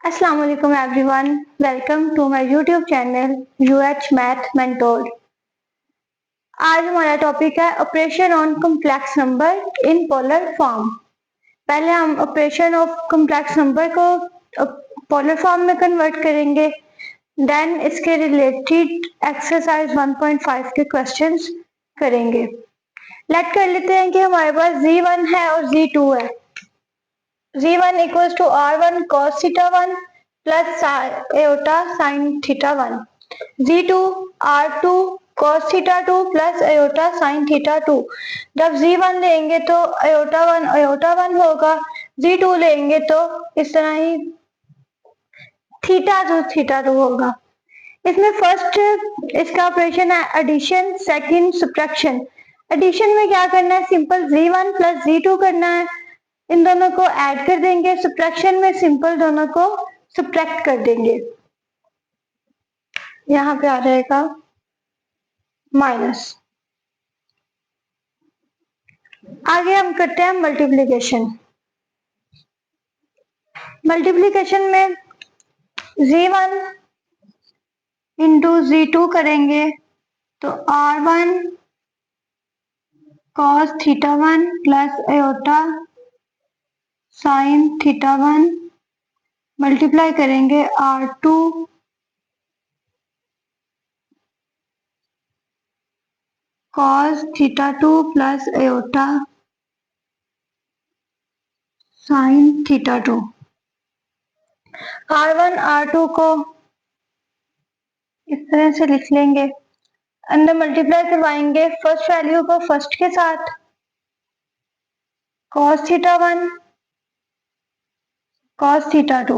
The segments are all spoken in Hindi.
अस्सलाम वालेकुम everyone, welcome to my YouTube channel uh math mentor. आज हमारा टॉपिक है operation on complex number in polar form. पहले हम ऑपरेशन ऑफ कॉम्प्लेक्स नंबर को पोलर फॉर्म में कन्वर्ट करेंगे, देन इसके रिलेटेड एक्सरसाइज 1.5 के क्वेश्चंस करेंगे। लेट कर लेते हैं कि हमारे पास z1 है और z2 है। z1 equals to r1 cos theta 1 plus iota sin theta 1, z2 r2 cos theta 2 plus iota sin theta 2। जब z1 लेंगे तो iota 1 होगा, z2 लेंगे तो इस तरह ही थीटा 2 होगा। इसमें फर्स्ट इसका ऑपरेशन है एडिशन, सेकंड सब्ट्रैक्शन। एडिशन में क्या करना है, सिंपल z1 प्लस z2 करना है, इन दोनों को ऐड कर देंगे। सब्ट्रैक्शन में सिंपल दोनों को सब्ट्रैक्ट कर देंगे, यहाँ पे आ जाएगा माइनस। आगे हम करते हैं मल्टीप्लिकेशन। मल्टीप्लिकेशन में z1 इंटू z2 करेंगे तो r1 cos theta 1 plus iota sine theta 1 multiply करेंगे r2 cos theta 2 plus iota sine theta 2। r1 r2 को इस तरह से लिख लेंगे, अंदर मल्टीप्लाई करवाएंगे फर्स्ट वैल्यू को फर्स्ट के साथ, cos theta 1 cos theta 2,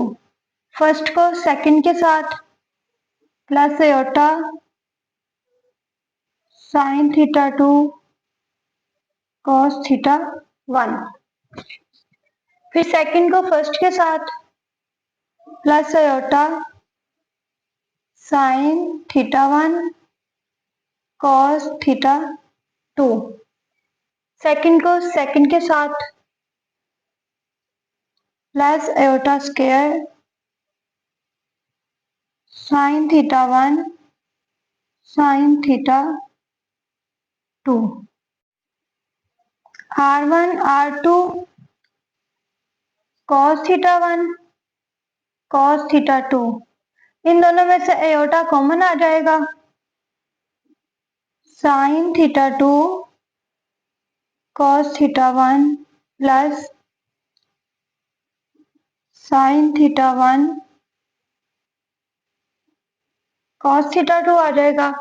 first को सेकंड के साथ plus iota sine theta 2 cos theta 1, फिर सेकंड को फर्स्ट के साथ plus iota sine theta 1 cos theta 2, second को सेकंड के साथ plus iota square sine theta 1 sine theta 2। r1 r2 cos theta 1 cos theta 2, इन दोनों में से आयोटा कॉमन आ जाएगा, sine theta 2 cos theta 1 plus sine theta 1 cos theta 2 आ जाएगा।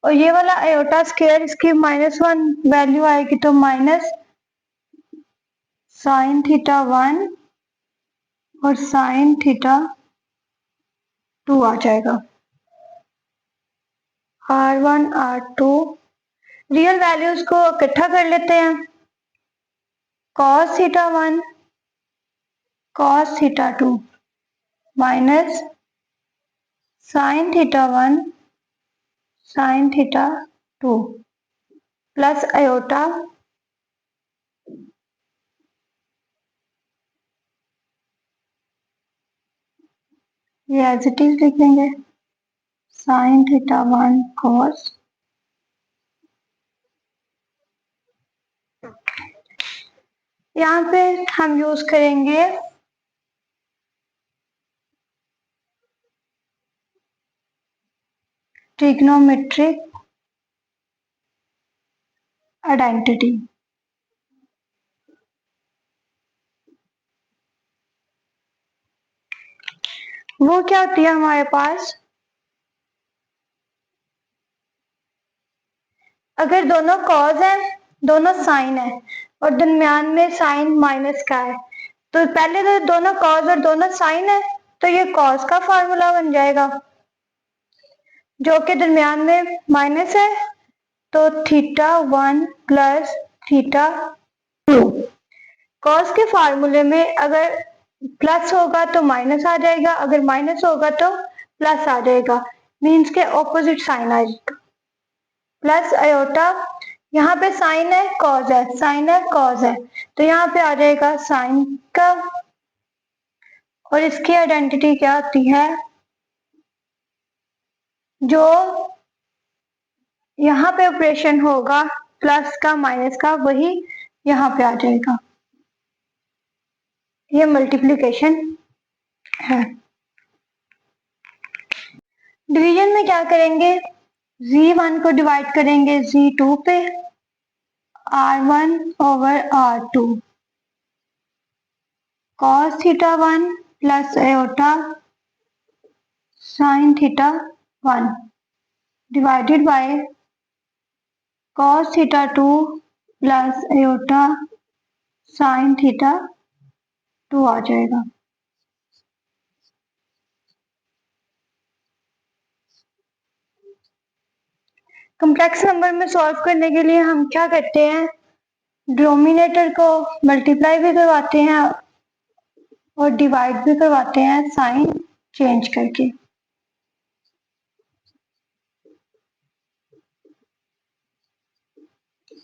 और ये वाला आयोटा स्क्वायर इसकी -1 वैल्यू आएगी तो माइनस साइन थीटा 1 और साइन थीटा 2 आ जाएगा। r1 r2 रियल वैल्यूज को इकट्ठा कर लेते हैं, cos theta 1 cos theta 2 minus sine theta 1 sine theta 2 plus iota ये एज इट इज लिखेंगे, साइन थीटा 1 cos, यहाँ पे हम यूज करेंगे ट्रिग्नोमेट्रिक आइडेंटिटी। वो क्या होती है हमारे पास, अगर दोनों कॉज है दोनों साइन है और दरमियान में साइन माइनस का है, तो पहले तो दोनों कॉज और दोनों साइन है तो ये कॉज का फार्मूला बन जाएगा, जो कि दरमियान में माइनस है तो थीटा 1 प्लस थीटा 2। कॉस के फार्मूले में अगर प्लस होगा तो माइनस आ जाएगा, अगर माइनस होगा तो प्लस आ जाएगा, मीन्स के ऑपोजिट साइन आ जाएगा। प्लस आयोटा, यहाँ पे साइन है कॉज है, साइन है कॉज है, तो यहाँ पे आ जाएगा साइन का और इसकी आइडेंटिटी क्या होती है, जो यहाँ पे ऑपरेशन होगा प्लस का माइनस का, वही यहाँ पे आ जाएगा। ये मल्टीप्लिकेशन है। डिवीजन में क्या करेंगे, Z1 को डिवाइड करेंगे Z2 पे, R1 over R2, cos theta 1 plus aorta sin theta 1 divided by cos theta 2 plus aorta sin theta 2 आ जाएगा। कॉम्प्लेक्स नंबर में सॉल्व करने के लिए हम क्या करते हैं, डिनोमिनेटर को मल्टीप्लाई भी करवाते हैं और डिवाइड भी करवाते हैं साइन चेंज करके।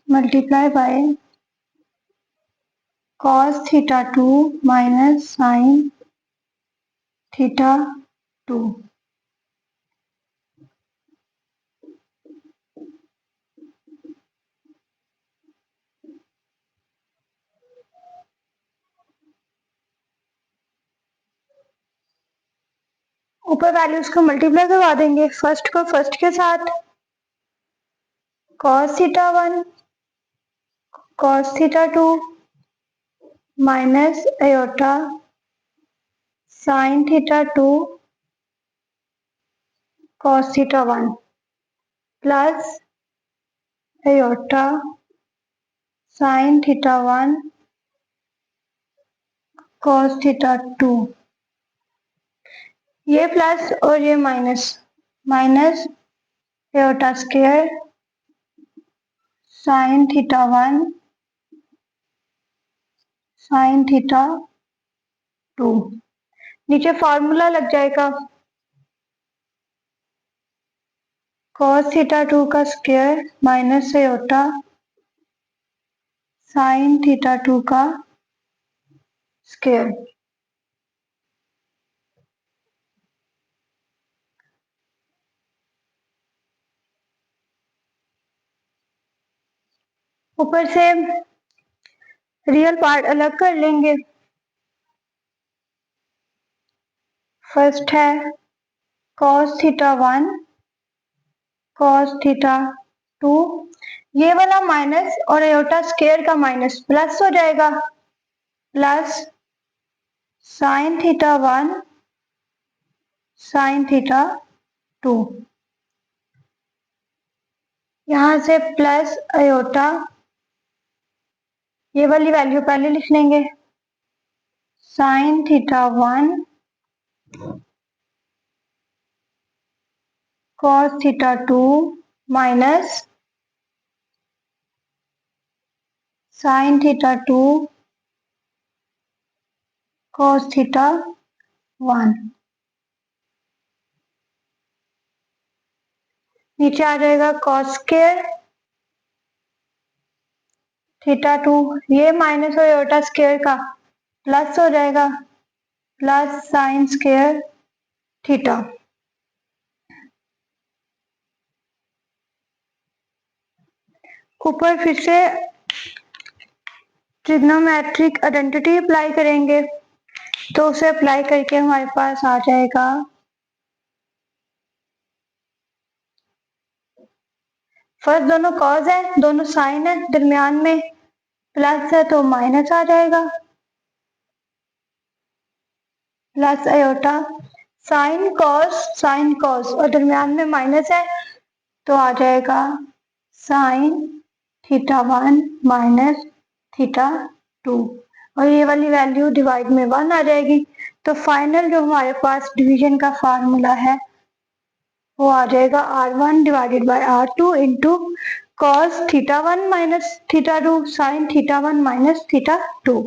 Multiply by cos theta 2 minus sine theta 2। ऊपर वैल्यूज को मल्टीप्लाई करवा देंगे, फर्स्ट को फर्स्ट के साथ, cos theta 1 cos theta 2 minus aorta sin theta 2 cos theta 1 plus aorta sin theta 1 cos theta 2। ये प्लस और ये minus, minus aorta square sin theta 1 sin theta 2। नीचे फार्मूला लग जाएगा, cos थीटा 2 का square minus aorta sin theta 2 का स्क्वायर। ऊपर से रियल पार्ट अलग कर लेंगे। फर्स्ट है cos थीटा 1 cos थीटा 2, ये वाला माइनस और एयोटा स्क्वायर का माइनस प्लस हो जाएगा, plus sin theta 1 sin theta 2। यहां से प्लस एयोटा, ये वाली वैल्यू पहले लिख लेंगे, sin theta 1 cos theta 2 minus sin theta 2 cos theta 1। नीचे आ जाएगा cos स्क्वायर थीटा 2, ये माइनस और एयोटा स्क्वायर का प्लस हो जाएगा, प्लस साइन स्क्वायर थीटा। ऊपर फिर से ट्रिग्नोमेट्रिक आइडेंटिटी अप्लाई करेंगे, तो उसे अप्लाई करके हमारे पास आ जाएगा फर्स्ट दोनों कॉज है, दोनों साइन है, दरमियान में प्लस है तो माइनस आ जाएगा, प्लस आयोटा साइन कॉस और दरमियान में माइनस है तो आ जाएगा साइन थीटा 1 माइनस थीटा 2, और ये वाली वैल्यू डिवाइड में 1 आ जाएगी। तो फाइनल जो हमारे पास डिवीजन का फार्मूला है वो आ जाएगा R1 divided by R2 into cos theta 1 minus theta 2 sine theta 1 minus theta 2।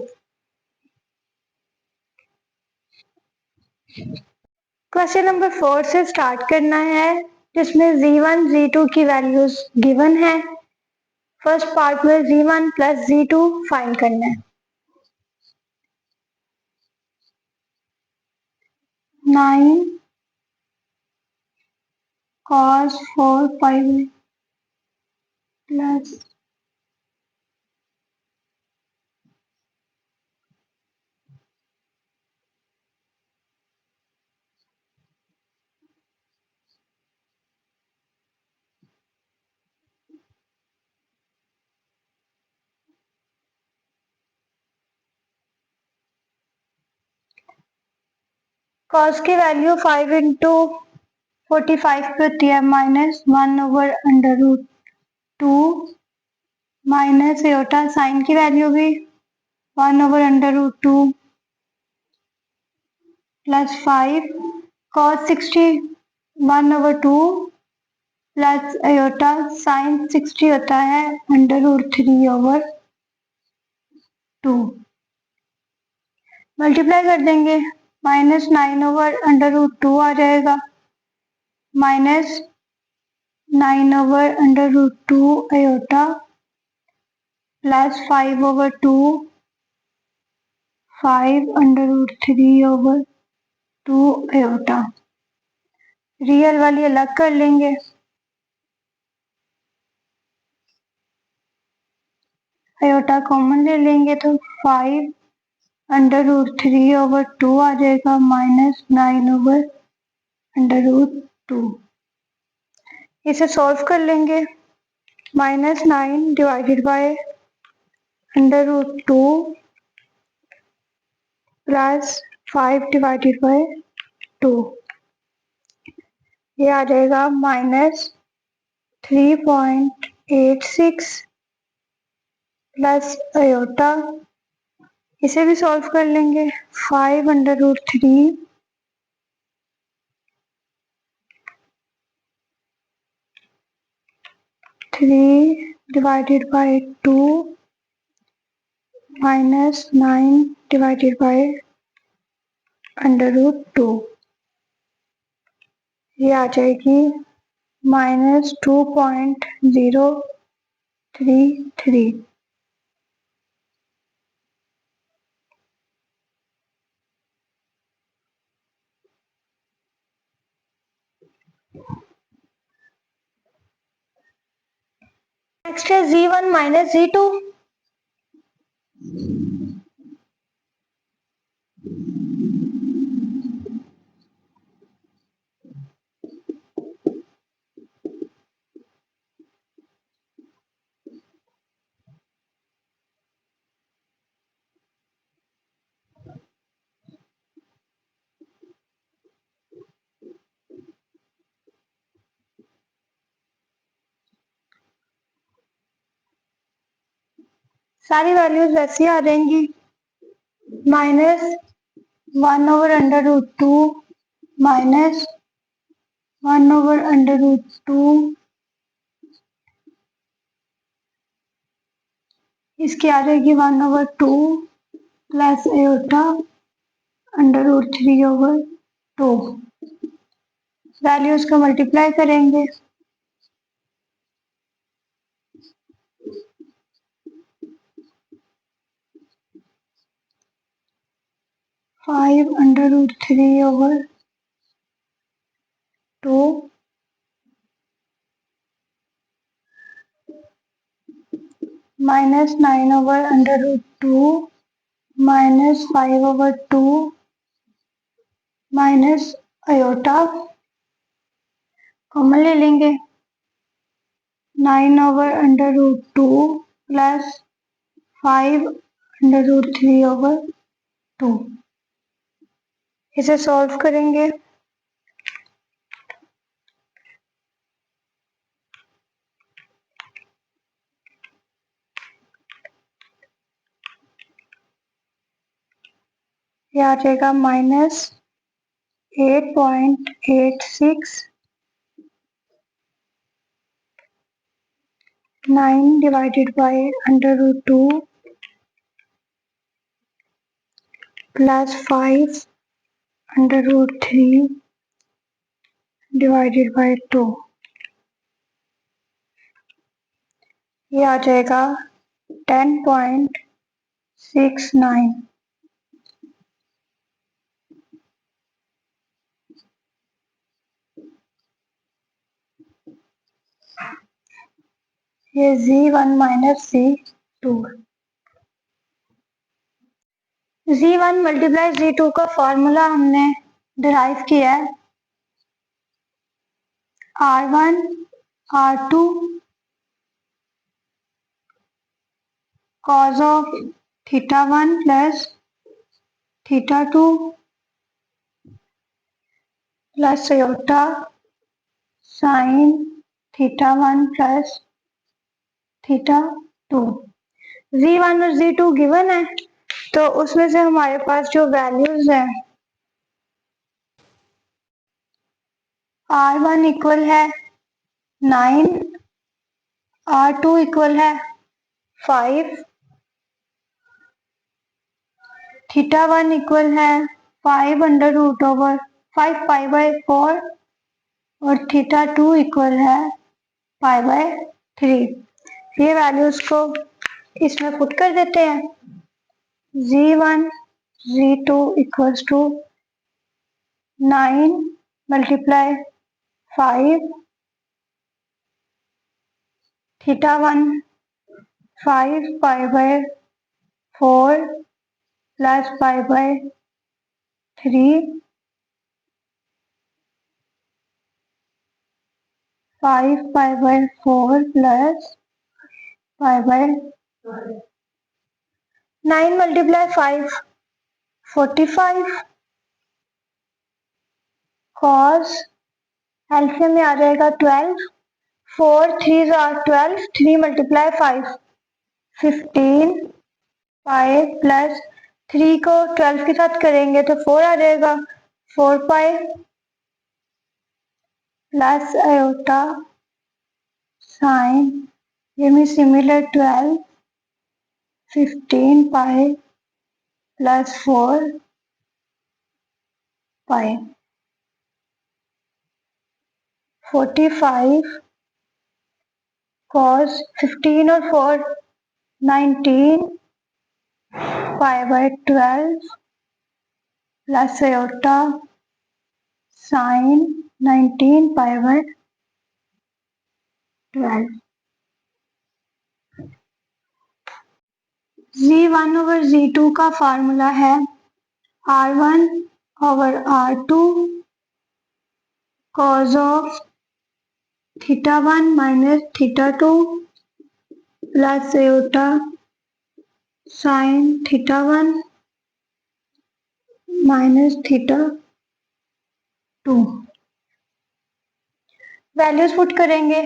Question number 4 से स्टार्ट करना है, जिसमें Z1 Z2 की वैल्यूज गिवन है। फर्स्ट पार्ट में Z1 प्लस Z2 फाइंड करना है। 9 cos 4 pi plus cos की वैल्यू 5 इंटू 45 पे होती है -1/√2 माइनस एटा साइन की वैल्यू भी 1/√2 plus 5 cos 60 1/2 plus iota sign 60 होता है √3/2 मल्टीप्लाई कर देंगे -9/√2 आ जाएगा -9/√2 एटा प्लस 5/2 5√3/2 एटा रियल वाली अलग कर लेंगे एटा कॉमन ले लेंगे तो 5√3/2 आ जाएगा -9/√2 इसे सॉल्व कर लेंगे -9 divided by √2 plus 5 divided by 2 ये आ जाएगा -3.86 प्लस एटा इसे भी सॉल्व कर लेंगे 5√3 डिवाइडेड बाय 2 -9 डिवाइडेड बाय √2 ये आ जाएगी -2.033 नेक्स्ट है Z1 माइनस Z2 सारी वैल्यूज वैसी आ जाएंगी -1/√2 -1/√2 इसकी आ जाएगी 1/2 प्लस एटा √3/2 वैल्यूज को मल्टीप्लाई करेंगे 5√3/2 -9/√2 -5/2 माइनस एटा कॉमन ले लेंगे 9/√2 प्लस 5√3/2 इसे सॉल्व करेंगे ये आ जाएगा -8.86 9 divided by √2 plus 5√3 divided by 2 ये आ जाएगा 10.69 ये Z1 minus Z2। Z1 multiply Z2 का फॉर्मूला हमने डिराइव किया है R1 R2 cos of θ1 plus θ2 plus iota sin θ1 plus θ2। Z1 और Z2 गिवन है, तो उसमें से हमारे पास जो वैल्यूज हैं R1 इक्वल है 9, R2 इक्वल है 5, θ1 इक्वल है 5 under root over 5 pi by 4 और θ2 इक्वल है पाई बाय 3। ये वैल्यूज को इसमें पुट कर देते हैं। Z1 Z2 equals to 9 multiply 5 θ1 5 pi by 4 plus pi by 3 5 pi by 4 plus pi by 9 multiply 5 45 cos LCM में आ जाएगा 12, 4 3 आर 12, 3 मल्टीप्लाई 5 15 पाई प्लस 3 को 12 के साथ करेंगे तो 4 आ जाएगा 4 पाई प्लस आयोटा साइन ये में similar 12 15 pi plus 4 pi 45 cos 15 और 4 19 pi by 12 plus iota sine 19 pi by 12। Z1 over Z2 का फार्मूला है R1 over R2 cos of θ1 minus θ2 plus iota sine θ1 minus θ2। Values put करेंगे।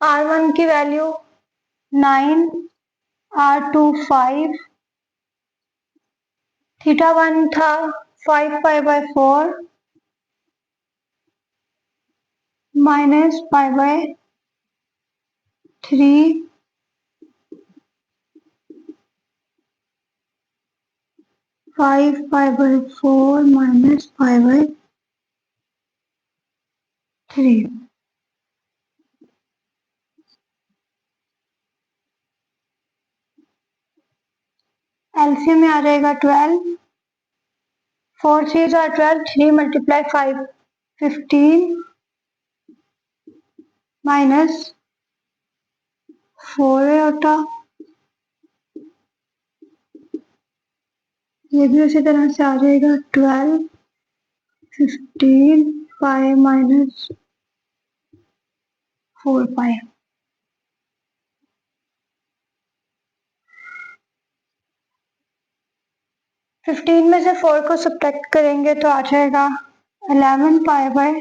R1 की वैल्यू 9, R2 5, θ1 था 5 pi by 4 minus pi by 3 5 pi by 4 minus pi by 3। LCM में आ जाएगा 12, 4 3 आर 12, 3 मल्टीप्लाई 5 15 माइनस 4 होता, ये भी उसी तरह से आ जाएगा 12 15 पाई माइनस 4 पाई। 15 में से 4 को सब्ट्रैक्ट करेंगे तो आ जाएगा 11 पाई by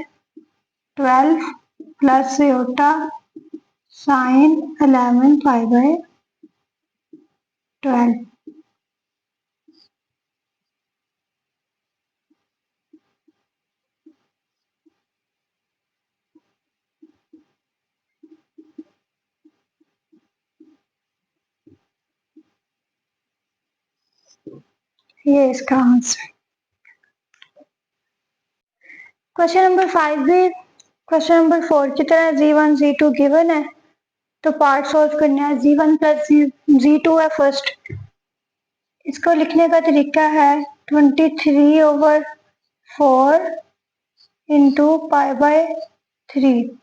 12 plus iota sign 11 pi by 12। ये इसका आंसर। क्वेश्चन नंबर 5 भी क्वेश्चन नंबर 4 की तरह Z1 Z2 गिवन है, तो पार्ट सॉल्व करना है। Z1 प्लस Z2 है फर्स्ट, इसको लिखने का तरीका है 23 ओवर 4 इंटू पाई बाय 3।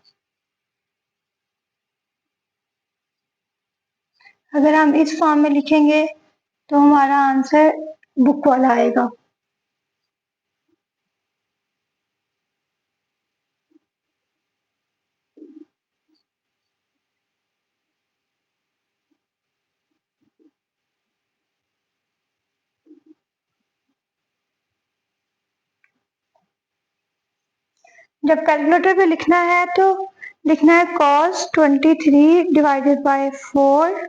अगर हम इस फॉर्म में लिखेंगे तो हमारा आंसर बुक वाला आएगा। जब कैलकुलेटर पे लिखना है तो लिखना है cos 23 divided by 4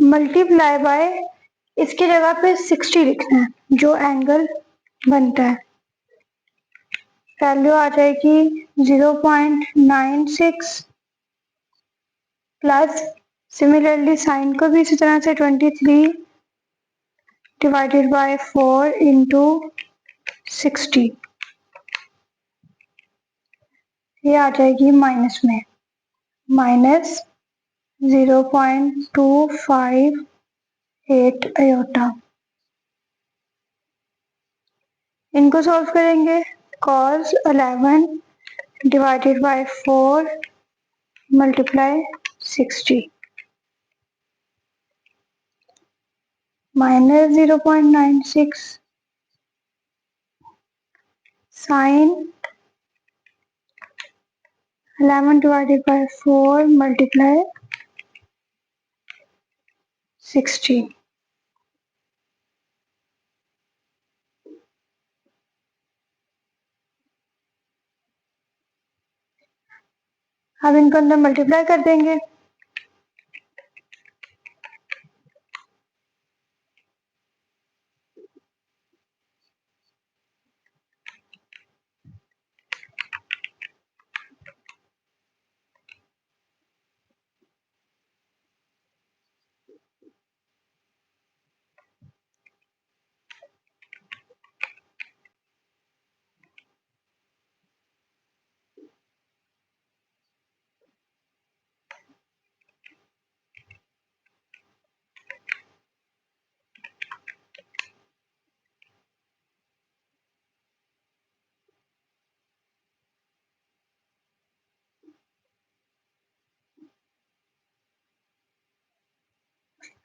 multiply by, इसकी जगह पे 60 लिखना है जो एंगल बनता है। वैल्यू आ जाएगी 0.96 प्लस, सिमिलरली साइन को भी इसी तरह से 23 डिवाइडेड बाय 4 इंटू 60, ये आ जाएगी माइनस में, माइनस 0.258 आयोटा। इनको सॉल्व करेंगे, cos 11 divided by 4 multiply 60, minus 0.96 sine 11 divided by 4 multiply 60। अब इनको अंदर मल्टीप्लाई कर देंगे।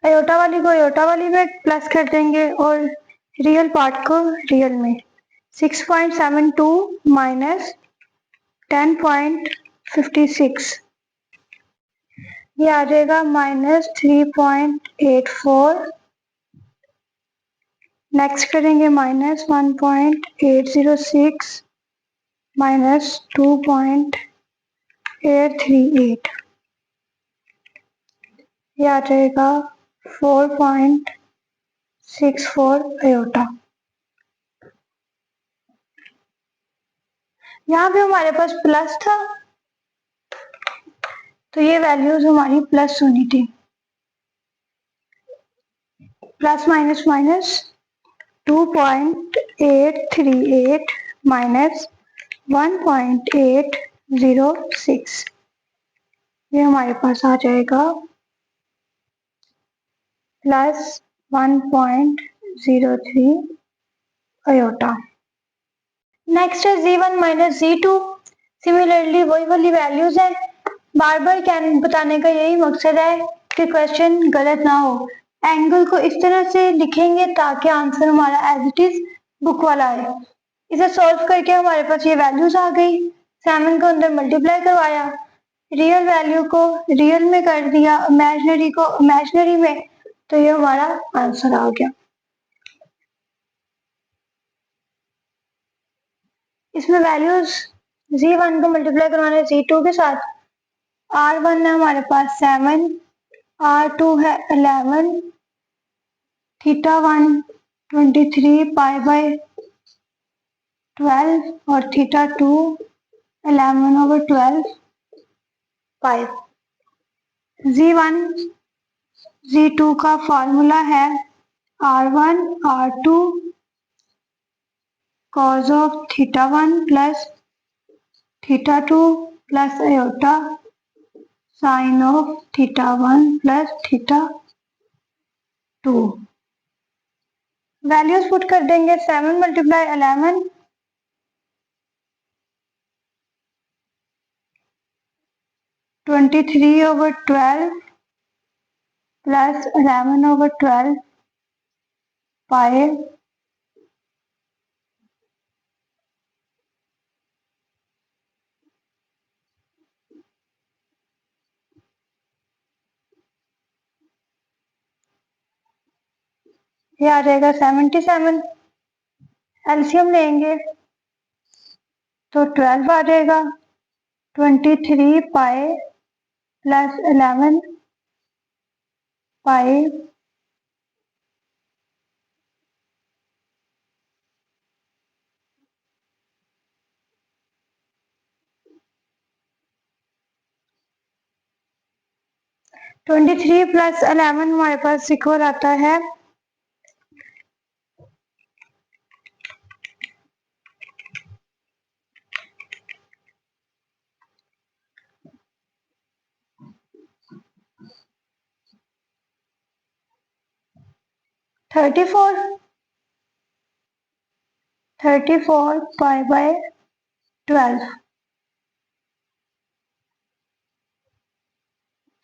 अयोटा वाली को अयोटा वाली में प्लस कर देंगे और रियल पार्ट को रियल में। 6.72 माइनस 10.56, ये आ जाएगा माइनस 3.84। नेक्स्ट करेंगे माइनस 1.806 माइनस 2.838, ये आ जाएगा 4.64 आयोटा। यहाँ पे हमारे पास प्लस था तो ये वैल्यूज हमारी प्लस होनी थी। प्लस माइनस माइनस 2.838 माइनस 1.806, ये हमारे पास आ जाएगा प्लस 1.03 आयोटा। नेक्स्ट है Z1 माइनस Z2। सिमिलरली वही वाली वैल्यूज है। बार बार कैन बताने का यही मकसद है कि क्वेश्चन गलत ना हो। एंगल को इस तरह से लिखेंगे ताकि आंसर हमारा एज इट इज बुक वाला आए। इसे सॉल्व करके हमारे पास ये वैल्यूज आ गई। 7 को अंदर मल्टीप्लाई करवाया, रियल वैल्यू को रियल में कर दिया, इमेजिनरी को इमेजिनरी में, तो ये हमारा आंसर आ गया। इसमें वैल्यूज Z1 को मल्टीप्लाई करवाना है Z2 के साथ। R1 है हमारे पास 7, R2 है 11, थीटा 1 23 पाई बाय 12 और थीटा 2 11/12 पाई। Z1 Z2 का फॉर्मूला है R1 R2 cos of theta 1 plus theta 2 plus iota sign of theta 1 plus theta 2। Values put कर देंगे। 7 मल्टीप्लाई 11 23/12 प्लस 11/12 पाई ये आ जाएगा 77। एलसीएम लेंगे तो 12 आ जाएगा। 23 पाई प्लस 11 पाई 23 प्लस 11 हमारे पास इक्वल आता है 34। 34 पाई बाय 12।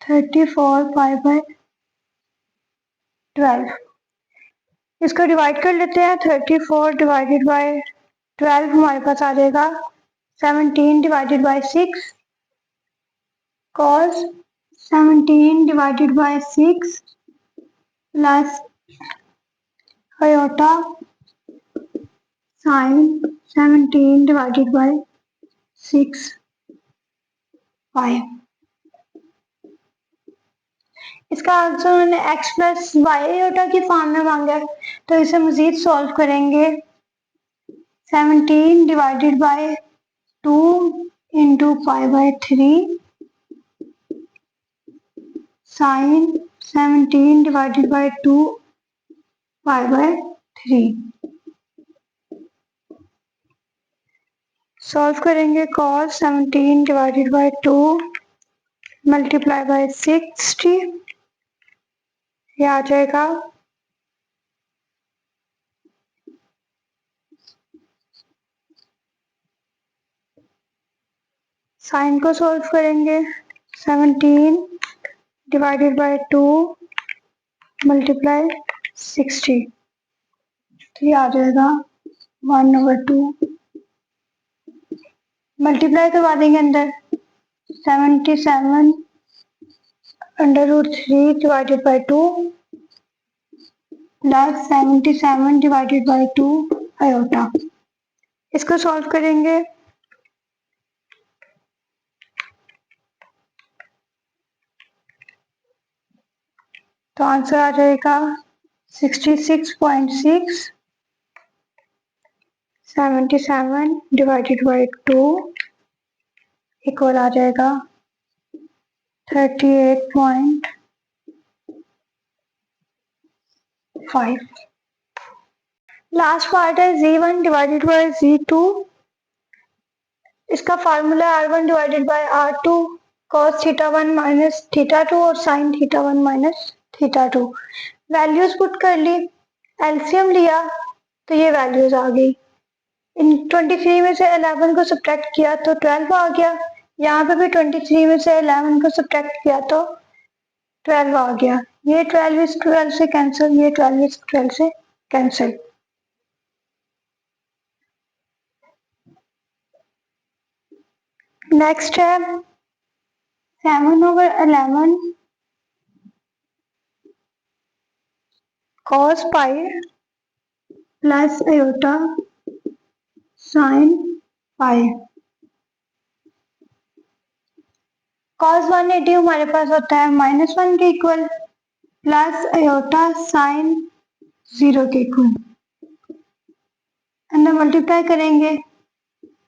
34 pi by 12। इसको डिवाइड कर लेते हैं। 34 डिवाइडेड बाय 12 हमारे पास आ जाएगा 17 divided by 6 cos 17 divided by 6 plus iota sin 17 divided by 6 pi. इसका आंसर उन्होंने x प्लस वाई आयोटा की फॉर्म में मांगा है, तो इसे मजीद सॉल्व करेंगे। 17 divided by 2 into pi by 3 sine 17 divided by 2 pi by 3। Solve करेंगे। cos 17 divided by 2 multiply by 60 ये आ जाएगा साइन को सॉल्व करेंगे। 17 डिवाइडेड बाय 2 मल्टीप्लाई 60 तो ये आ जाएगा 1/2। मल्टीप्लाई करवा देंगे अंदर। 77 √3 divided by 2 plus 77 divided by 2 iota. इसको सॉल्व करेंगे। तो आंसर आ जाएगा 66.6। 77 डिवाइडेड बाय 2 इक्वल आ जाएगा 38.5। लास्ट पार्ट है z1 डिवाइडेड बाय z2। इसका formula r1 divided by r2 cos θ1 minus θ2 और sin θ1 माइनस θ2। वैल्यूज पुट कर ली, एलसीएम लिया तो ये वैल्यूज आ गई। इन 23 में से 11 को सब्ट्रैक्ट किया तो 12 आ गया। यहाँ पे भी 23 में से 11 को सब्ट्रैक्ट किया तो 12 आ गया। ये 12 इस 12 से कैंसिल, ये 12 इस 12 से कैंसिल। नेक्स्ट है 7/11 cos pi plus iota sine pi. cos 180 हमारे पास होता है -1 के इक्वल प्लस आयोटा साइन 0 के इक्वल। अंदर मल्टीप्लाई करेंगे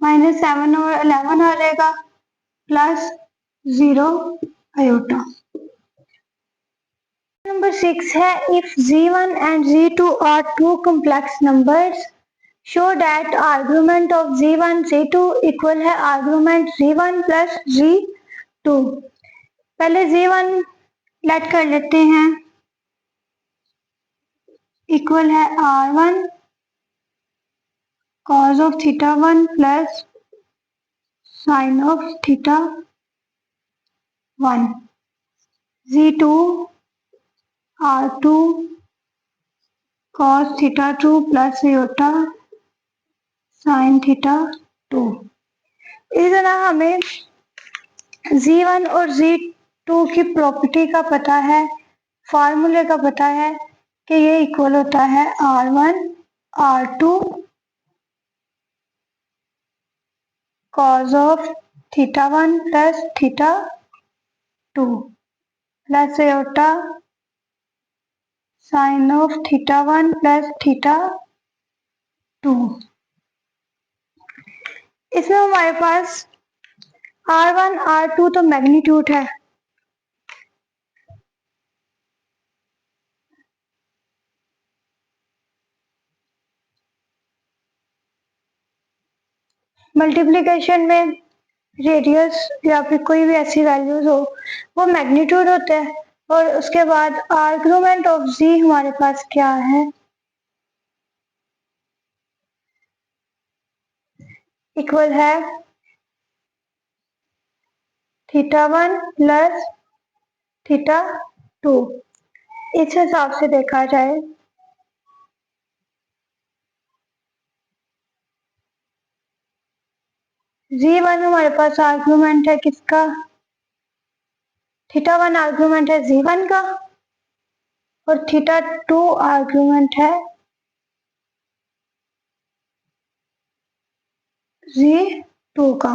-7/11 आ जाएगा प्लस 0 आयोटा। Number 6 है if z1 and z2 are two complex numbers show that argument of z1 z2 equal है argument z1 plus z2। पहले z1 लेट कर लेते हैं इक्वल है r1 cos of θ1 plus sin of θ1। z2 R2 cos theta 2 plus iota sine theta 2। इस तरह हमें Z1 और Z2 की प्रॉपर्टी का पता है, फार्मूले का पता है कि ये इक्वल होता है R1 R2 cos of theta 1 plus theta 2 plus iota sign of theta 1 plus theta 2। इसमें हमारे पास R1 R2 तो मैग्नीट्यूड है, मल्टीप्लिकेशन में रेडियस या फिर कोई भी ऐसी वैल्यूज हो वो मैग्नीट्यूड होते हैं। और उसके बाद आर्गुमेंट ऑफ z हमारे पास क्या है, इक्वल है थीटा 1 प्लस थीटा 2। इस हिसाब से देखा जाए Z1 हमारे पास आर्गुमेंट है किसका, थीटा 1 आर्गुमेंट है Z1 का और थीटा 2 आर्गुमेंट है Z2 का।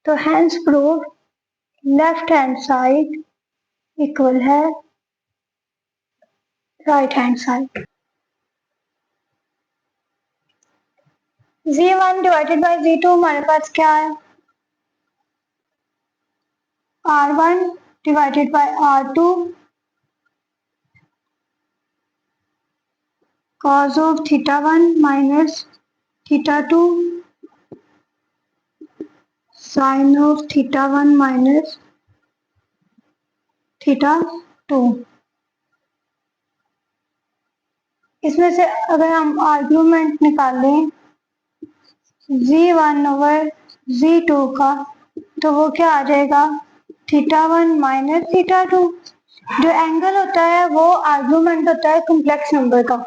तो hence prove left hand side equal है right hand side. Z1 divided by Z2 हमारे पास क्या है, R1 divided by R2 cos of theta 1 minus theta 2 sine of theta 1 minus theta 2। इसमें से अगर हम आर्ग्यूमेंट निकालें Z1 ओवर Z2 का तो वो क्या आ जाएगा, थीटा 1 माइनस थीटा 2। जो एंगल होता है वो आर्ग्यूमेंट होता है कॉम्प्लेक्स नंबर का,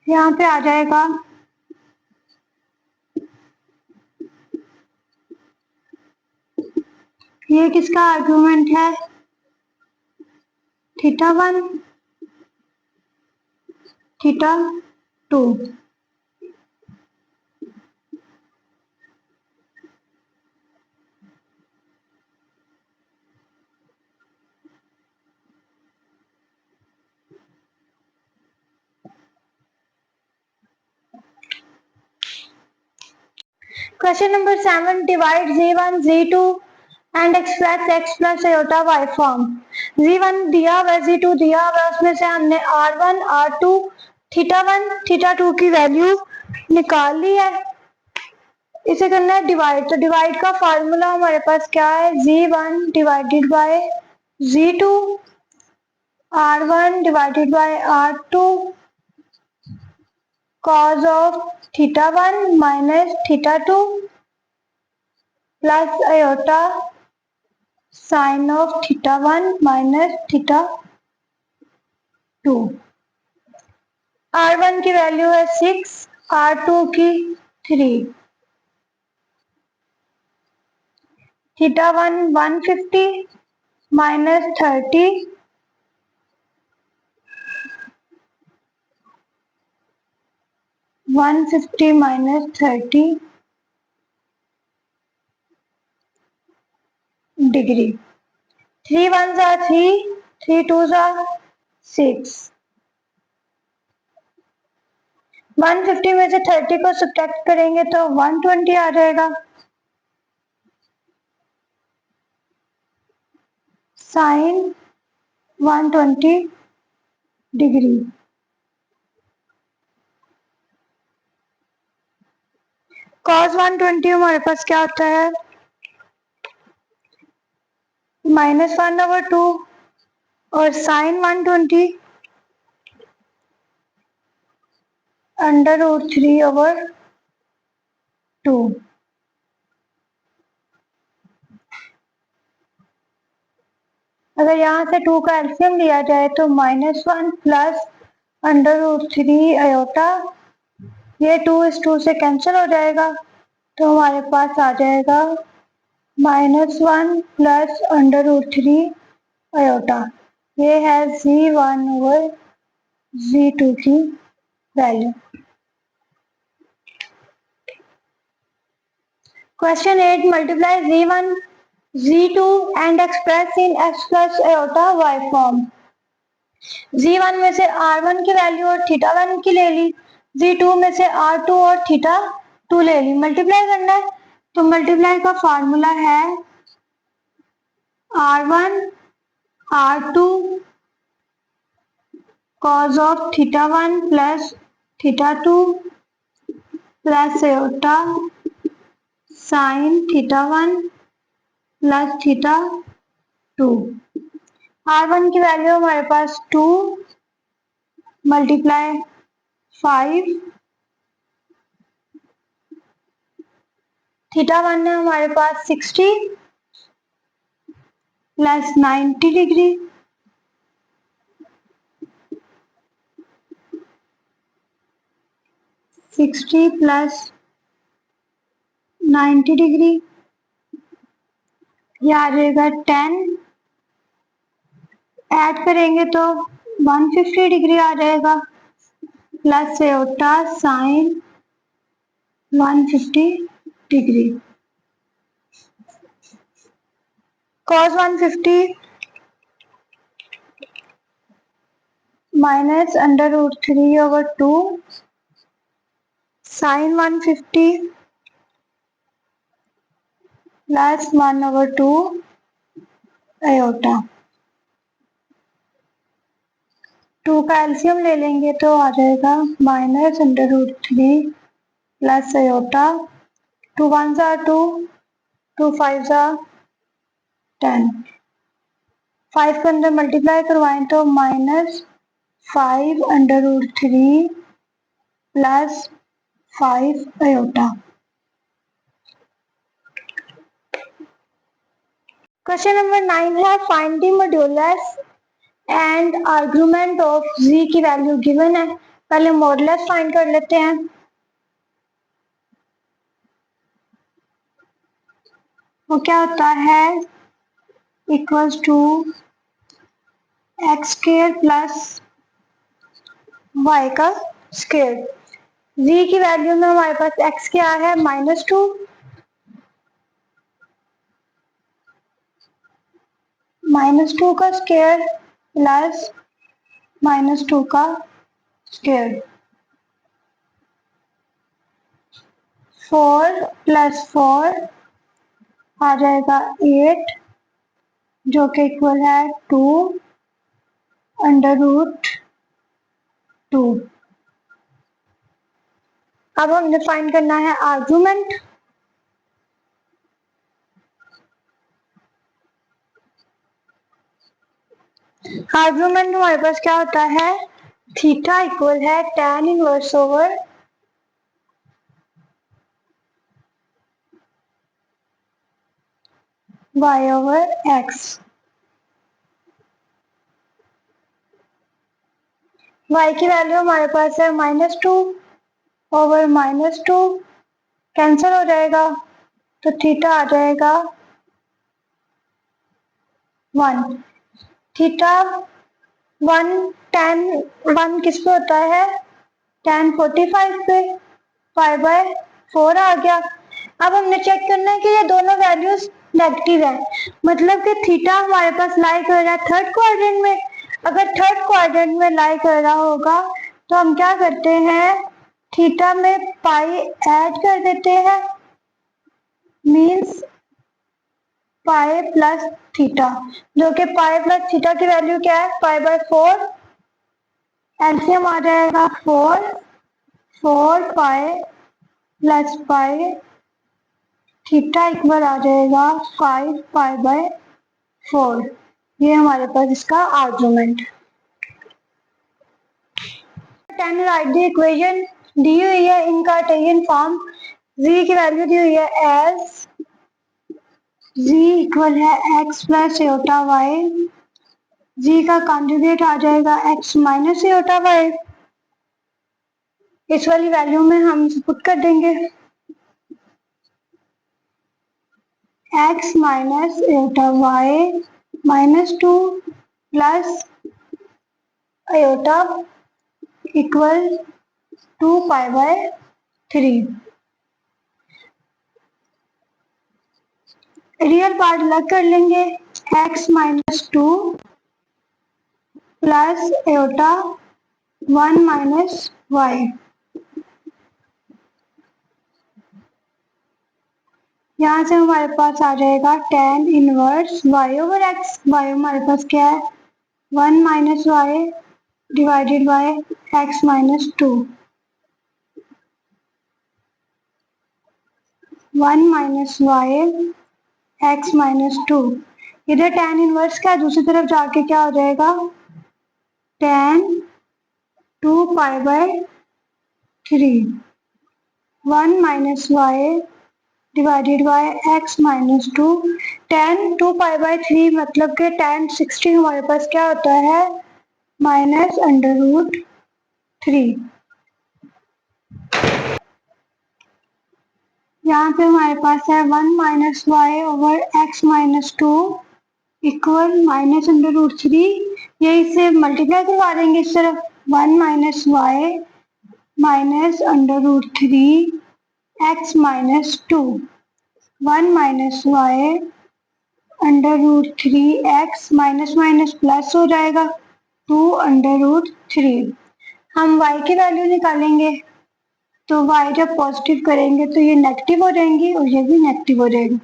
यहाँ पे आ जाएगा ये किसका आर्ग्यूमेंट है, theta 1 theta 2। Question number 7, divide Z1 Z2 and express x plus iota y form. Z1 दिया हुआ, Z2 दिया हुआ, उसमें से हमने R1 R2 थीटा 1 थीटा 2 की वैल्यू निकाल ली है। इसे करना है डिवाइड, तो डिवाइड का फार्मूला हमारे पास क्या है, Z1 divided by Z2 R1 divided by R2 cos of theta 1 minus theta 2 plus iota sign of theta 1 minus theta 2। R1 की वैल्यू है 6, R2 की 3, theta 1 150 minus 30 150 minus 30 degree. 3 1s are 3, 3 2s are 6। 150 में से 30 को सब्ट्रैक्ट करेंगे तो 120 आ जाएगा। Sign 120 degree. cos 120 हमारे पास क्या होता है, -1/2 और साइन 120 √3/2। अगर यहाँ से 2 का एलसीएम लिया जाए तो -1 प्लस √3 आयोटा, ये 2 इस 2 से कैंसिल हो जाएगा तो हमारे पास आ जाएगा -1 प्लस √3 आयोटा। ये है Z1/Z2 की value. Question 8. Multiply Z1, Z2 and express in x plus iota y form. Z1 में से R1 की वैल्यू और θ1 की ले ली, Z2 में से R2 और θ2 ले ली। मल्टीप्लाई करना है तो मल्टीप्लाई का फॉर्मूला है R1 R2 cos of θ1 plus θ2 plus iota sin θ1 plus θ2। R1 की वैल्यू हमारे पास 2 मल्टीप्लाई 5, θ1 है हमारे पास 60 प्लस 90 डिग्री, 60 प्लस 90 डिग्री, ये आ जाएगा 10, ऐड करेंगे तो 150 डिग्री आ जाएगा plus iota sine 150 degree. cos 150 minus √3/2 sine 150 plus 1/2 iota. 2 का एलसीएम ले लेंगे तो आ जाएगा -√3 प्लस आयोटा, 2 1 जा 2, 2 5 जा 10, 5 के अंदर मल्टीप्लाई करवाएं तो -5/√3 प्लस 5 आयोटा। क्वेश्चन नंबर 9 है find the modulus and argument of z की वैल्यू गिवन है। पहले मॉडुलस फाइंड कर लेते हैं। वो क्या होता है, equals to x² plus y का स्क्वायर। z की वैल्यू में हमारे पास x क्या है, -2, -2 का स्क्वायर प्लस -2 का स्क्वायर, 4 प्लस 4 आ जाएगा 8 जो कि इक्वल है 2/√2। अब हमने फाइंड करना है आर्गुमेंट। आर्गुमेंट हमारे पास क्या होता है, थीटा इक्वल है tan inverse over y over x। y की वैल्यू हमारे पास है -2 ओवर -2, कैंसिल हो जाएगा तो थीटा आ जाएगा 1। थीटा 1 tan 1 किस पे होता है, tan 45 पे, 5/4 आ गया। अब हमने चेक करना है कि ये दोनों वैल्यूज नेगेटिव है, मतलब कि थीटा हमारे पास लाई कर रहा है थर्ड क्वाड्रेंट में। अगर थर्ड क्वाड्रेंट में लाई कर रहा होगा तो हम क्या करते हैं, थीटा में पाई ऐड कर देते हैं, मीन्स पाई प्लस थीटा, जो कि पाई प्लस थीटा की वैल्यू क्या है, 5/4। एलसीएम आ जाएगा 4 pi plus pi, theta equal आ जाएगा 5 पाई/4। ये हमारे पास इसका आर्गुमेंट। 10 राइट द इक्वेशन दी हुई है इन कार्टेशियन फॉर्म। z की वैल्यू दी हुई है एज z इक्वल है x plus iota y z का कॉन्जुगेट आ जाएगा x माइनस एटा वाई। इस वाली वैल्यू में हम पुट कर देंगे x minus iota y -2 plus iota equal 2π/3। Real part अलग कर लेंगे x -2 plus iota 1 minus Y. यहाँ से हमारे पास आ जाएगा tan inverse y over x। y हमारे पास क्या है 1 minus Y divided by x -2। 1 minus Y x -2। इधर tan इनवर्स का दूसरी तरफ जाके क्या हो जाएगा tan 2π/3। 1 minus Y divided by x -2। tan 2π/3 मतलब के tan 60 हमारे पास क्या होता है -√3। यहाँ पे हमारे पास है 1 minus Y over x -2 equal -√3। ये इसे मल्टीप्लाई करवा देंगे इस तरफ 1 minus Y -√3 x -2। 1 minus Y √3 x minus minus plus हो जाएगा 2√3। हम y की वैल्यू निकालेंगे तो y जब पॉजिटिव करेंगे तो ये नेगेटिव हो जाएंगी और ये भी नेगेटिव हो जाएगी।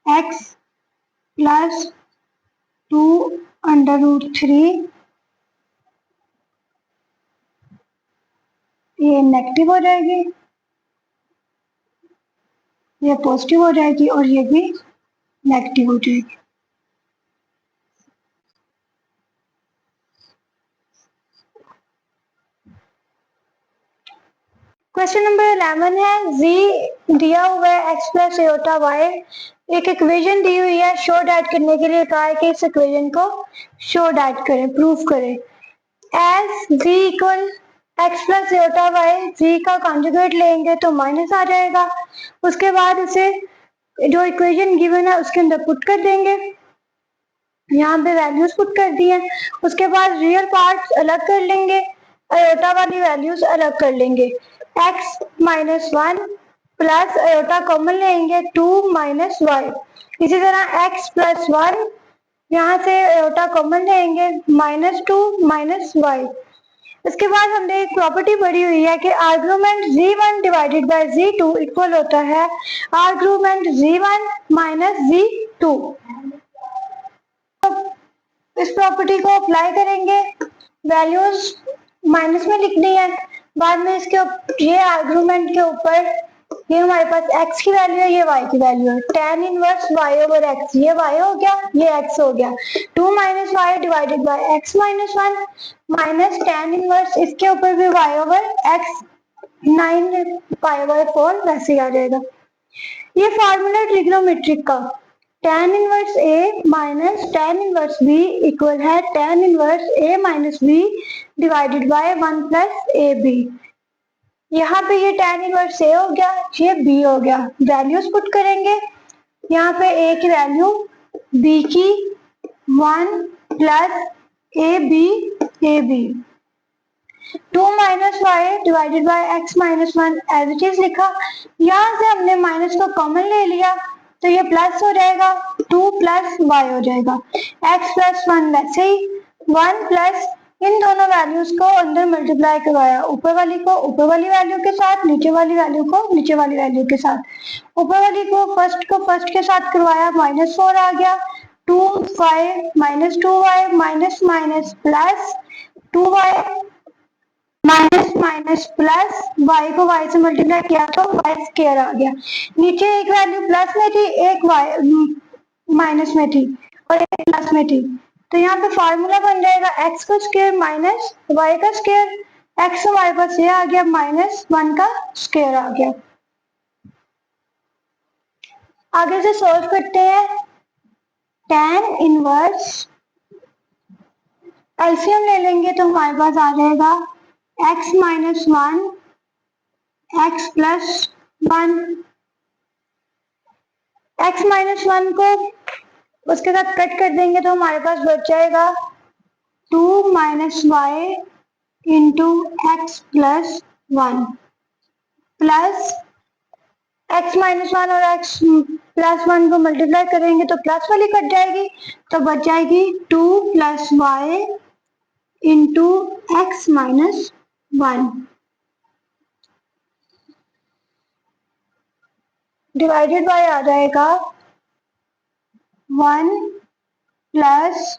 x प्लस 2√3 ये नेगेटिव हो जाएगी, ये पॉजिटिव हो जाएगी और ये भी नेगेटिव हो जाएगी। क्वेश्चन नंबर 11 है z दिया हुआ है x प्लस एटा वाई। एक इक्वेशन दी हुई है, शो डैट करने के लिए कहा है कि इस इक्वेशन को शो डैट करें, प्रूफ करें। As z equal x plus iota Y, z का कॉन्जुगेट लेंगे तो माइनस आ जाएगा। उसके बाद इसे जो इक्वेशन गिवन है उसके अंदर पुट कर देंगे। यहाँ पे वैल्यूज पुट कर दी है। उसके बाद रियल पार्ट अलग कर लेंगे, आयोटा वाली वैल्यूज अलग कर लेंगे। x -1 प्लस आयोटा कॉमन लेंगे 2 माइनस वाई। इसी तरह x +1 यहाँ से आयोटा कॉमन लेंगे -2 माइनस वाई। इसके बाद हमने एक प्रॉपर्टी पढ़ी हुई है कि argument z1 divided by z2 equal होता है आर्गुमेंट z1 माइनस z2। इस प्रॉपर्टी को अप्लाई करेंगे, वैल्यूज माइनस में लिखनी है। बाद में इसके ये आर्गुमेंट के ऊपर ये हमारे पास x की वैल्यू है, ये y की वैल्यू है। tan inverse y over x, ये y हो गया, ये x हो गया। 2 minus Y divided by x -1 minus tan inverse इसके ऊपर भी y ओवर x 9π/4 वैसे ही आ जाएगा। ये फार्मूला ट्रिग्नोमेट्रिक का tan inverse a minus tan inverse b equal है tan inverse a minus b divided by 1 plus A B. यहाँ पे ये tan इनवर्स a हो गया, ये b हो गया। वैल्यूज पुट करेंगे, यहाँ पे a की वैल्यू b की 1 plus A B 2 minus Y divided by x -1 as it is लिखा। यहाँ से हमने माइनस को कॉमन ले लिया तो ये प्लस हो जाएगा 2 प्लस वाई हो जाएगा। x +1 वैसे ही 1 प्लस इन दोनों वैल्यूज को अंदर मल्टीप्लाई करवाया, ऊपर वाली को ऊपर वाली वैल्यू के साथ, नीचे वाली वैल्यू को नीचे वाली वैल्यू के साथ। ऊपर वाली को फर्स्ट के साथ करवाया -4 आ गया 2 Y -2 Y minus minus plus 2 Y minus minus plus y को y से मल्टीप्लाई किया तो y स्क्वायर आ गया। नीचे एक वैल्यू प्लस में थी, एक y माइनस में थी और एक प्लस में थी, तो यहाँ पे फॉर्मूला बन जाएगा x का स्क्वायर माइनस y का स्क्वायर। x हमारे पास ये आ गया -1 का स्क्वायर आ गया। आगे से सॉल्व करते हैं। tan इनवर्स एलसीएम ले लेंगे तो हमारे पास आ जाएगा x minus one x plus one. X minus one को उसके साथ कट कर देंगे तो हमारे पास बच जाएगा two minus y into x plus one plus x minus one और एक्स प्लस वन को मल्टीप्लाई करेंगे तो प्लस वाली कट जाएगी तो बच जाएगी two plus y into x minus one divided by आ जाएगा वन प्लस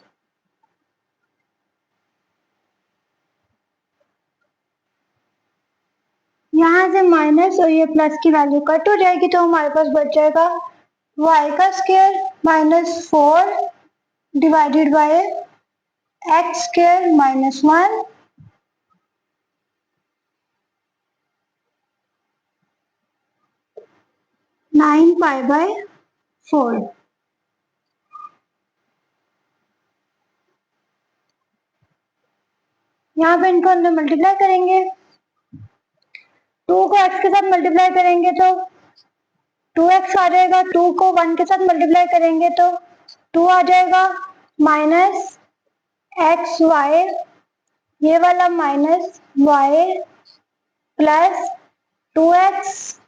यहाँ से माइनस और ये प्लस की वैल्यू कट हो जाएगी तो हमारे पास बच जाएगा y का square minus four divided by x square minus one nine pi by four. यहाँ पे इनको अंदर मल्टीप्लाई करेंगे, टू को एक्स के साथ मल्टीप्लाई करेंगे तो टू एक्स आ जाएगा, टू को वन के साथ मल्टीप्लाई करेंगे तो टू आ जाएगा माइनस एक्स वाई, ये वाला minus Y plus two X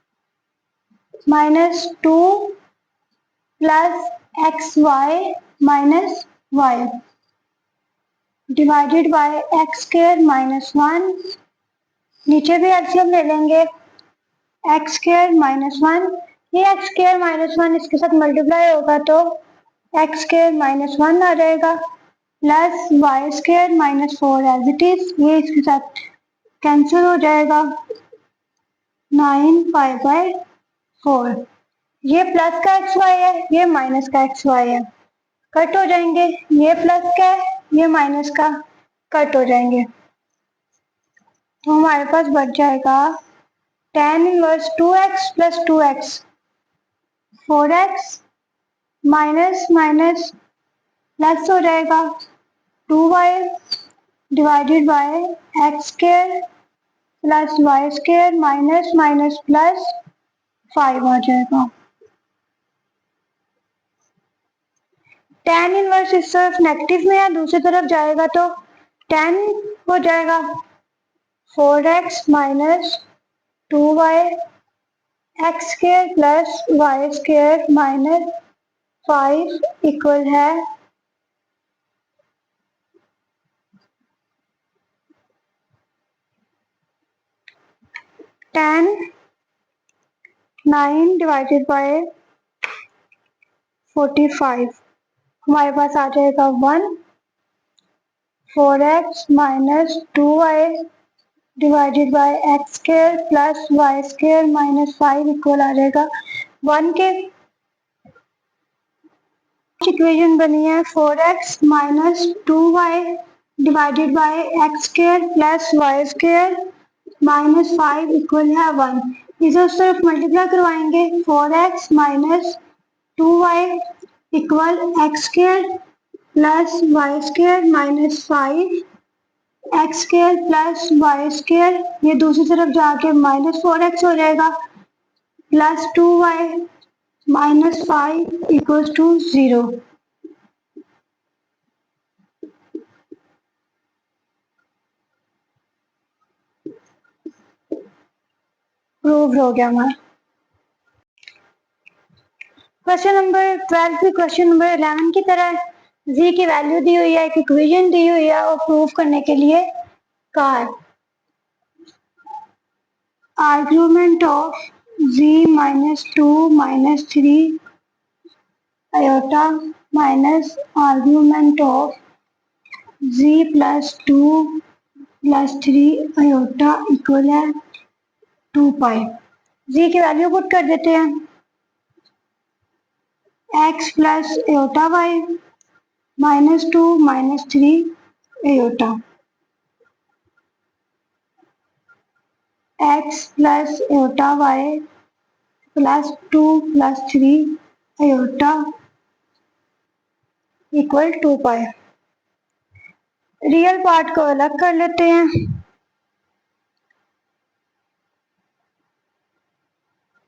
minus two plus X Y minus Y divided by x square minus one. नीचे भी एलसीएम ले लेंगे, एक्स स्क्वायर माइनस वन, ये एक्स स्क्वायर माइनस वन इसके साथ मल्टीप्लाई होगा तो एक्स स्क्वायर माइनस वन आ जाएगा plus Y square minus four as it is, ये इसके साथ कैंसिल हो जाएगा नाइन पाई बाय फोर। ये प्लस का एक्स वाई है, ये माइनस का एक्स वाई है, कट हो जाएंगे, ये प्लस का है ये माइनस का, कट हो जाएंगे तो हमारे पास बच जाएगा tan inverse two x plus two x four x minus minus plus हो जाएगा two y divided by x square plus Y square minus minus plus five आ जाएगा। tan इनवर्स इस तरफ नेगेटिव में है, दूसरी तरफ जाएगा तो tan हो जाएगा four x minus two y x square plus Y square minus five equal है tan नाइन डिवाइडेड बाय 45, हमारे पास आ जाएगा one four x minus two y divided by x square plus Y square minus five equal आ जाएगा वन के इक्वेशन बनी है four x minus two y divided by x square plus Y square minus five equal है वन। इसे उस तरफ मल्टीप्लाई करवाएंगे four x minus two Y equal X square plus Y square minus five X square plus Y square, ये दूसरी तरफ जाके माइनस फोर एक्स हो जाएगा plus two Y minus five equal to zero. Prove हो गया हमारा। क्वेश्चन नंबर 12 भी क्वेश्चन नंबर 11 की तरह z की वैल्यू दी हुई है, एक इक्वेशन दी हुई है और प्रूव करने के लिए कहा है। Argument of z minus two minus three iota minus argument of z plus two plus three iota equal है टू पाई। z की वैल्यू पुट कर देते हैं, x plus iota Y minus two minus three iota x plus iota Y plus two plus three iota equal 2 pi. Real part को अलग कर लेते हैं।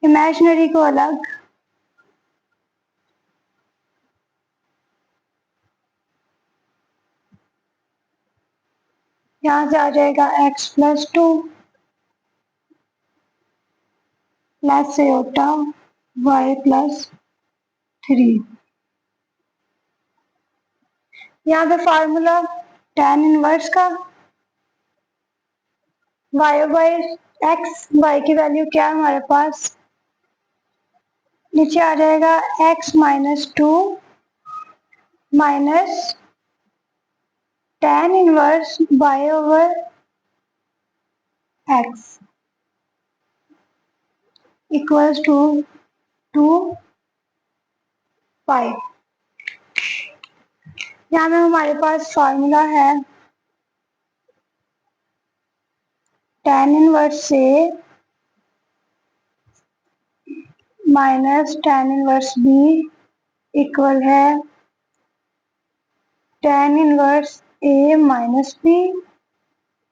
इमेजिनरी को अलग। यहाँ से आ जाएगा x+2 प्लस आयोटा y+3। यहाँ पे फार्मूला tan इनवर्स का y बाई एक्स, y की वैल्यू क्या है हमारे पास, नीचे आ जाएगा x-2 minus tan inverse y over x equals to 2 pi. यहाँ में हमारे पास फार्मूला है tan इनवर्स से minus tan inverse b equal है tan inverse a minus b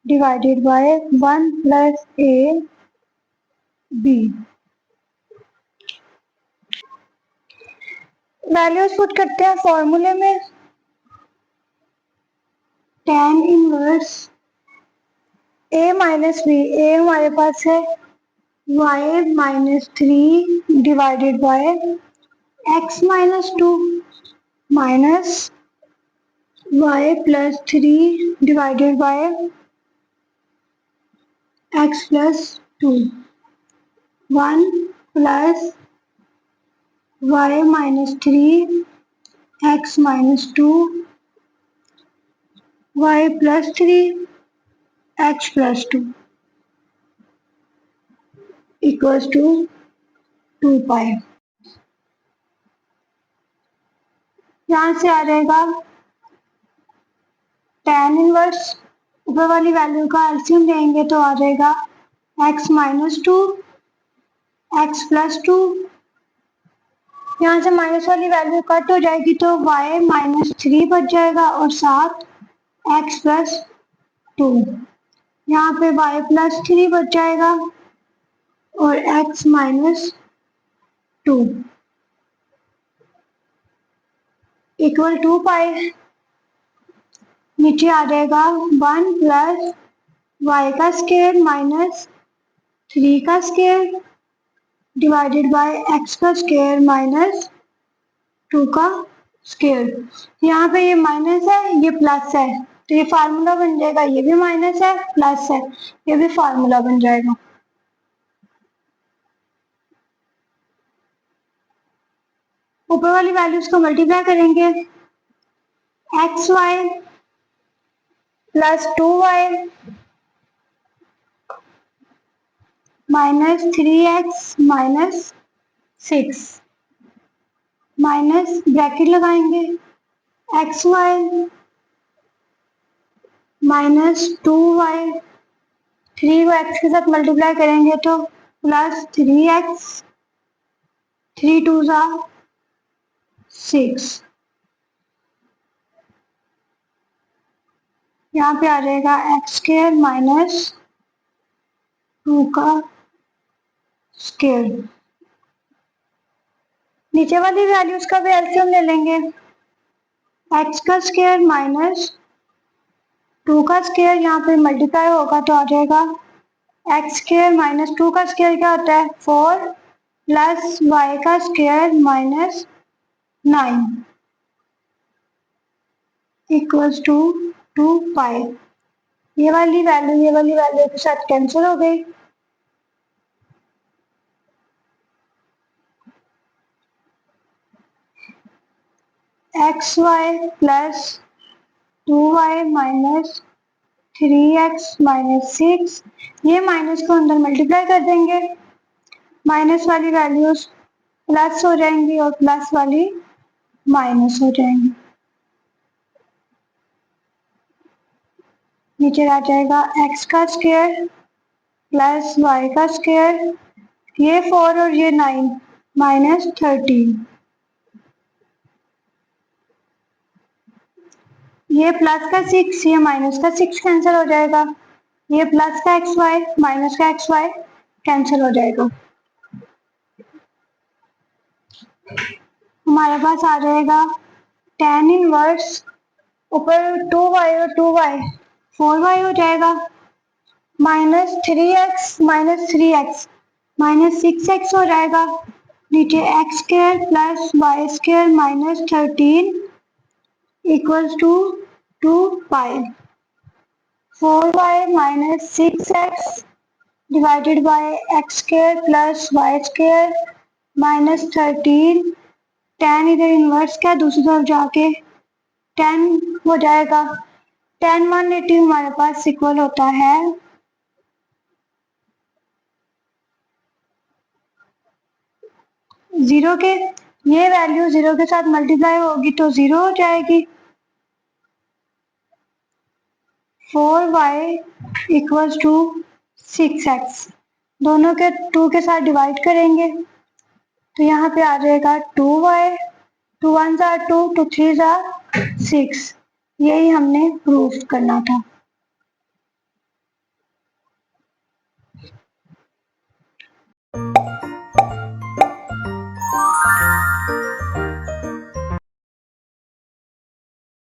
divided by 1 plus a b। Values put करते हैं फॉर्मूले में। tan inverse a minus b, a हमारे पास है y-3 divided by x-2 minus y+3 divided by x+2 1 plus y-3 x-2 y+3 x+2 equals to 2 pi. यहाँ से आ जाएगा tan इनवर्स, ऊपर वाली वैल्यू का एलसीएम लेंगे तो आ जाएगा x-2 x+2। यहाँ से माइनस वाली वैल्यू कट हो जाएगी तो y-3 बच जाएगा और साथ x+2। यहाँ पे y+3 बच जाएगा और x-2 इक्वल 2 पाई। नीचे आ जाएगा 1 प्लस y का स्क्वायर माइनस 3 का स्क्वायर डिवाइडेड बाय x का स्क्वायर माइनस 2 का स्क्वायर। यहाँ पे ये माइनस है, ये प्लस है, तो ये फार्मूला बन जाएगा, ये भी माइनस है प्लस है, ये भी फार्मूला बन जाएगा। ऊपर वाली वैल्यूज को मल्टीप्लाई करेंगे, xy plus 2y minus 3x minus 6 minus bracket लगाएंगे xy माइनस 2y, 3 को x के साथ मल्टीप्लाई करेंगे तो प्लस 3x, 3 2 जा 6। यहाँ पे आ जाएगा एक्स स्क्वायर माइनस 2 का स्क्वायर। नीचे वाली वैल्यूज का भी एलसीएम ले लेंगे, एक्स का स्क्वायर माइनस 2 का स्क्वायर यहाँ पे मल्टीप्लाई होगा तो आ जाएगा एक्स स्क्वायर माइनस 2 का स्क्वायर क्या होता है 4 प्लस वाई का square minus 9 equals to 2 pi. ये वाली वैल्यू के साथ कैंसिल हो गई। X Y plus 2y minus 3x minus 6, ये माइनस को अंदर मल्टीप्लाई कर देंगे, माइनस वाली वैल्यूज प्लस हो जाएंगी और प्लस वाली माइनस हो जाएंगी। नीचे आ जाएगा x का स्क्वायर प्लस y का स्क्वायर, ये 4 और ये 9 माइनस 13 ये प्लस का 6, ये माइनस का 6 कैंसिल हो जाएगा। ये प्लस का एक्स वाई माइनस का एक्स वाई कैंसिल हो जाएगा। हमारे पास आ जाएगा tan इनवर्स, ऊपर 2y और 2y 4y हो जाएगा, -3x माइनस 3x -6x हो जाएगा। नीचे X square plus Y square -13 equals to 2 pi. 4y minus 6x divided by x square plus Y square -13। tan इधर इनवर्स का दूसरी तरफ जाके 10 हो जाएगा। tan 180 हमारे पास इक्वल होता है 0 के। ये वैल्यू 0 के साथ मल्टीप्लाई होगी तो 0 हो जाएगी। 4y इक्वल्स टू 6x, दोनों के 2 के साथ डिवाइड करेंगे तो यहाँ पे आ जाएगा 2y, 2 1 2, 2 3 6। यही हमने प्रूफ करना था।